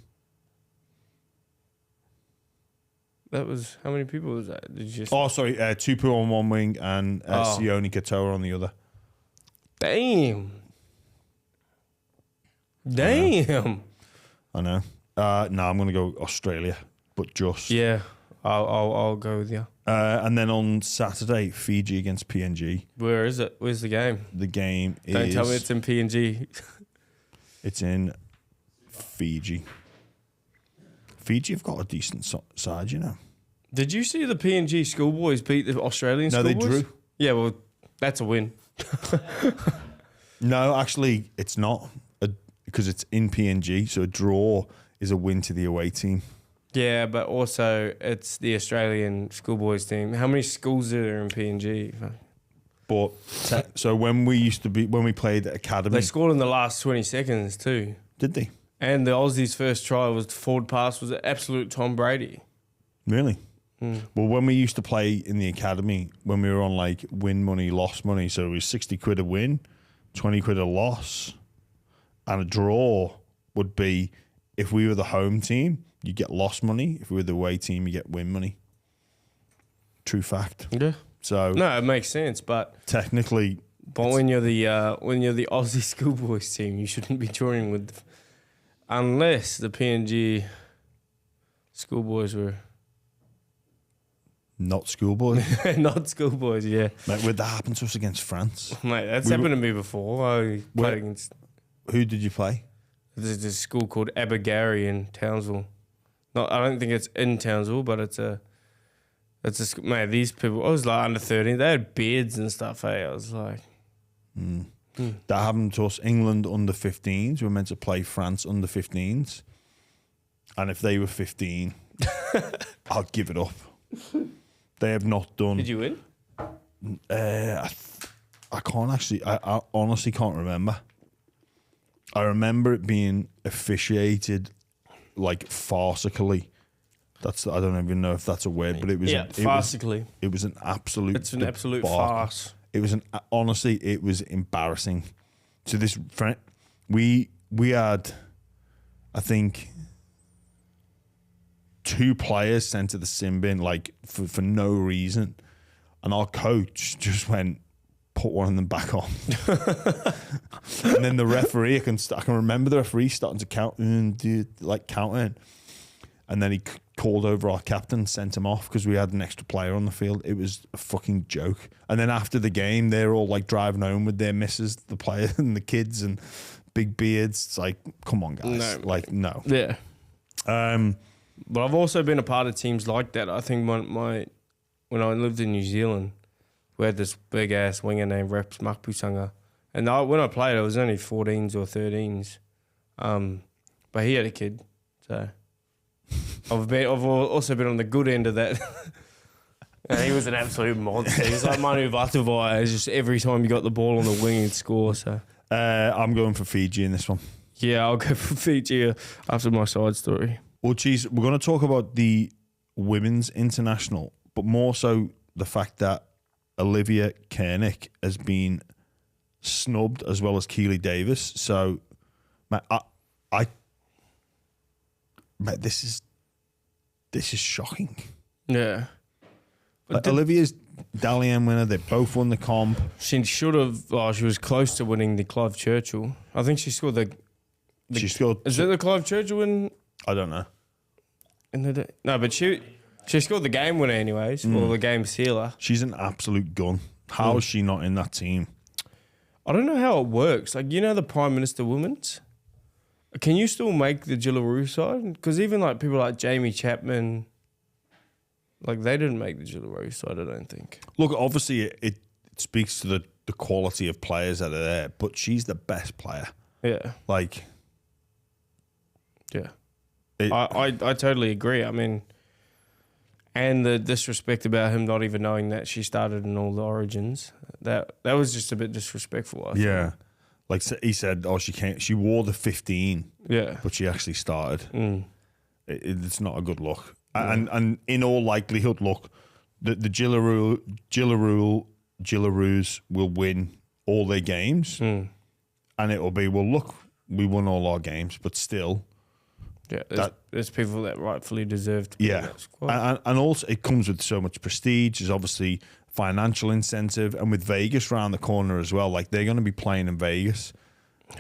That was how many people was that? Did you just... Tupu on one wing and Sione Katoa on the other. Damn. I know. No, I'm going to go Australia, but just I'll go with you. And then on Saturday, Fiji against PNG. Where is it? Where's the game? The game is... Don't tell me it's in PNG. It's in Fiji. Fiji have got a decent side, you know. Did you see the PNG schoolboys beat the Australian schoolboys? No, they drew. Yeah, well, that's a win. No, actually, it's not. Because it's in PNG, so a draw is a win to the away team. Yeah, but also it's the Australian schoolboys team. How many schools are there in PNG? But so when we played at academy, they scored in the last 20 seconds too. Did they? And the Aussies' first try was forward pass was an absolute Tom Brady. Really? Mm. Well, when we used to play in the academy, when we were on like win money, loss money, so it was 60 quid a win, 20 quid a loss, and a draw would be if we were the home team, you get loss money. If we were the away team, you get win money. True fact. Yeah. So no, it makes sense, but technically, but when you're the Aussie schoolboys team, you shouldn't be drawing with, unless the PNG schoolboys were not schoolboys. Not schoolboys, yeah. Mate, would that happen to us against France? Mate, that's happened to me before. I played against. Who did you play? There's a school called Abergarie in Townsville. I don't think it's in Townsville, but it's a. Mate, these people. I was like under 13. They had beards and stuff. Hey, I was like. That happened to us. England under 15s. We were meant to play France under 15s, and if they were 15, I'd give it up. They have not done. Did you win? I can't actually. I honestly can't remember. I remember it being officiated like farcically. I don't even know if that's a word, but it was farcically. It was an absolute. It's an absolute farce. It was honestly, it was embarrassing. So this friend, we had, I think, 2 players sent to the sin bin like for no reason, and our coach just went, put one of them back on. And then the referee, I can remember the referee starting to count and counting, and then he called over our captain, sent him off because we had an extra player on the field. It was a fucking joke. And then after the game, they're all like driving home with their missus, the player and the kids and big beards. It's like, come on, guys. No. Yeah. But I've also been a part of teams like that. I think when I lived in New Zealand, we had this big ass winger named Reps Makpusanga, and when I played, I was only 14s or 13s, but he had a kid, so I've also been on the good end of that. And he was an absolute monster. He's like Manu Vatuvai. It's just every time you got the ball on the wing, he'd score. So I'm going for Fiji in this one. Yeah, I'll go for Fiji after my side story. Well, geez, we're going to talk about the women's international, but more so the fact that Olivia Kernick has been snubbed as well as Keely Davis. So, mate, mate, this is shocking. Yeah. Like, Olivia's Dally M winner. They both won the comp. She should have. Oh, she was close to winning the Clive Churchill. I think she scored she scored. Is it the Clive Churchill win? I don't know. No, but she scored the game winner anyways, or the game sealer. She's an absolute gun. How is she not in that team? I don't know how it works. Like, you know the Prime Minister Women's? Can you still make the Jillaroo side? Because even like people like Jamie Chapman, like they didn't make the Jillaroo side, I don't think. Look, obviously it speaks to the quality of players that are there, but she's the best player. Yeah. Like. Yeah. I totally agree. I mean, and the disrespect about him not even knowing that she started in all the origins, that was just a bit disrespectful, I think. Like he said, she can't. She wore the 15. Yeah. But she actually started. It's not a good look. Yeah. And in all likelihood, look, the Gillaroos will win all their games. And it will be, well, look, we won all our games, but still. Yeah, there's people that rightfully deserve to be in that squad. And also it comes with so much prestige. There's obviously financial incentive. And with Vegas around the corner as well, like they're going to be playing in Vegas.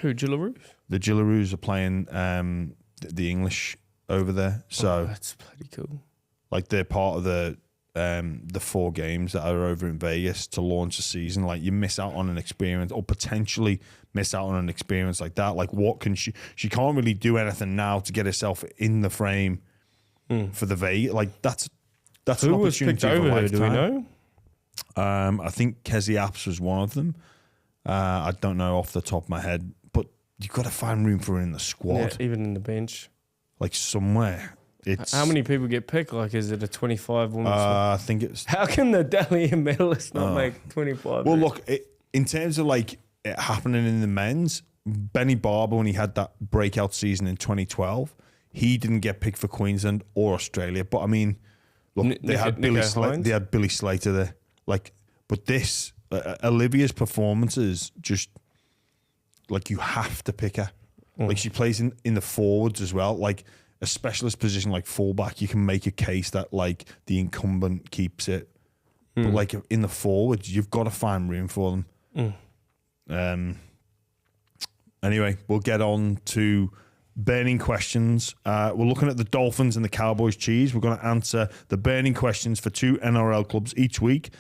Who, Gillaroos? The Gillaroos are playing the English over there. So that's bloody cool. Like they're part of the 4 games that are over in Vegas to launch the season. Like you miss out on an experience, or potentially miss out on an experience like that. Like what can she can't really do anything now to get herself in the frame for the Vegas. Like that's who an was picked opportunity over her, do we know? I think Kezi Apps was one of them. I don't know off the top of my head, but you've got to find room for her in the squad. Yeah, even in the bench. Like somewhere. How many people get picked? Like, is it a 25 woman? I think it's. How can the Dalian medalist not make 25? Well, look, in terms of like it happening in the men's, Benny Barber, when he had that breakout season in 2012, he didn't get picked for Queensland or Australia. But I mean, look, they had Billy Slater there. Like, but this Olivia's performances just like you have to pick her. Like she plays in the forwards as well. Like a specialist position like fullback, you can make a case that like the incumbent keeps it. But like in the forwards, you've got to find room for them. Anyway, we'll get on to burning questions. We're looking at the Dolphins and the Cowboys cheese. We're going to answer the burning questions for 2 NRL clubs each week.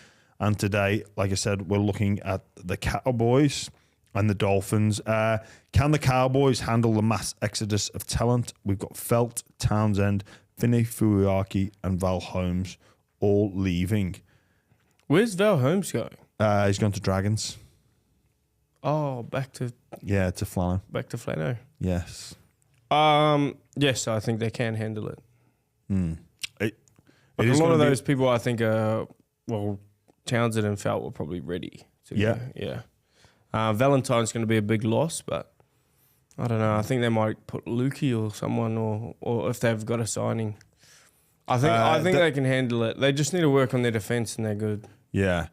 And today, like I said, we're looking at the Cowboys and the Dolphins. Can the Cowboys handle the mass exodus of talent? We've got Felt, Townsend, Vinny Fuiaki, and Val Holmes all leaving. Where's Val Holmes going? He's gone to Dragons. Oh, back to Flano. Back to Flano. Yes. Yes, I think they can handle it. It a lot of those people, I think, Townsend and Felt were probably ready. Yeah. Valentine's going to be a big loss, but I don't know. I think they might put Lukey or someone, or if they've got a signing. I think they can handle it. They just need to work on their defence, and they're good. Yeah,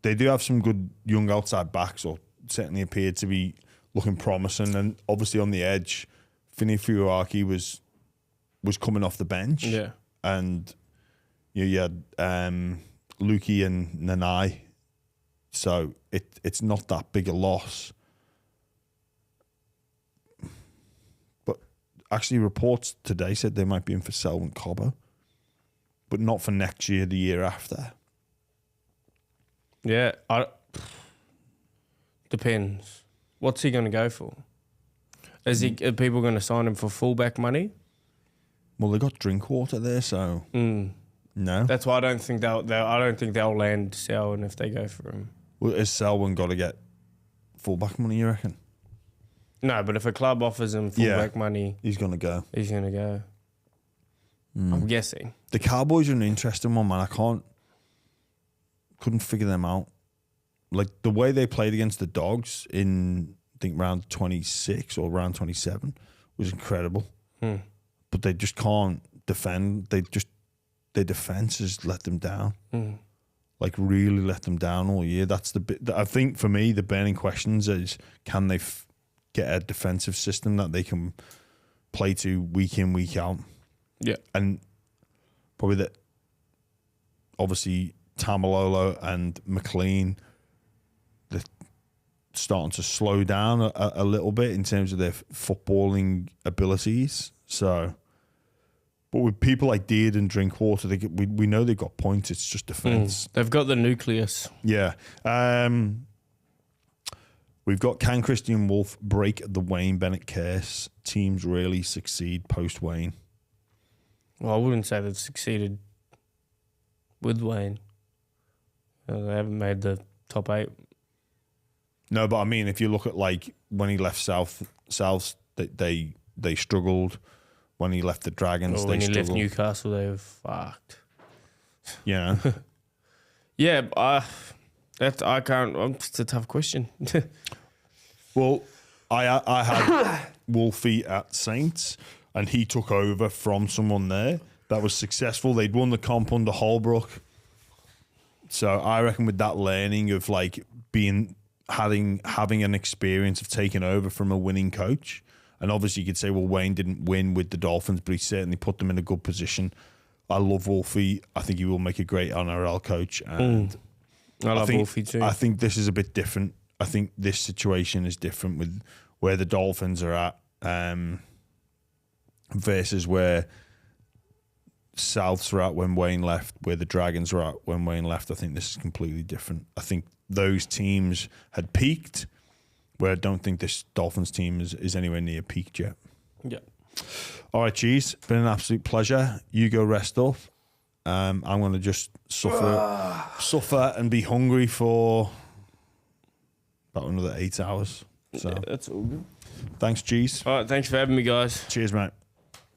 they do have some good young outside backs, or certainly appeared to be looking promising. And obviously on the edge, Vinny Fuiaki was coming off the bench. Yeah, and you had Lukey and Nanai. So it's not that big a loss. But actually reports today said they might be in for Selwyn Cobbo, but not for next year, the year after. Yeah, depends. What's he going to go for? Are people going to sign him for fullback money? Well, they got Drinkwater there, so no. That's why I don't think they'll land Selwyn if they go for him. Well, has Selwyn got to get fullback money, you reckon? No, but if a club offers him fullback money, he's going to go. He's going to go. I'm guessing. The Cowboys are an interesting one, man. Couldn't figure them out. Like the way they played against the Dogs in, I think, round 26 or round 27 was incredible. But they just can't defend. Their defense has let them down. Like really let them down all year. That's the bit. I think for me, the burning questions is, can they get a defensive system that they can play to week in, week out? Yeah. And probably that, obviously, Tamalolo and McLean, they're starting to slow down a little bit in terms of their footballing abilities. So, but with people like Deard and Drinkwater, we know they've got points. It's just defence. They've got the nucleus. Yeah. We've got, can Kristian Woolf break the Wayne Bennett curse? Teams really succeed post-Wayne. Well, I wouldn't say they've succeeded with Wayne. They haven't made the top 8. No, but I mean, if you look at like when he left South, they struggled. When he left the Dragons, when they he struggled. left Newcastle, they were fucked. Yeah. Yeah, I can't. It's a tough question. Well, I had Wolfie at Saints, and he took over from someone there that was successful. They'd won the comp under Holbrook. So I reckon with that learning of like having an experience of taking over from a winning coach, and obviously you could say, well, Wayne didn't win with the Dolphins, but he certainly put them in a good position. I love Wolfie. I think he will make a great NRL coach. And I love Wolfie too. I think this is a bit different. I think this situation is different with where the Dolphins are at versus where Souths were at when Wayne left, where the Dragons were at when Wayne left. I think this is completely different. I think those teams had peaked, where I don't think this Dolphins team is anywhere near peaked yet. Yeah. All right, geez, been an absolute pleasure. You go rest up. I'm going to just suffer and be hungry for about another 8 hours. So yeah, that's all good. Thanks, G's. All right, thanks for having me, guys. Cheers, mate.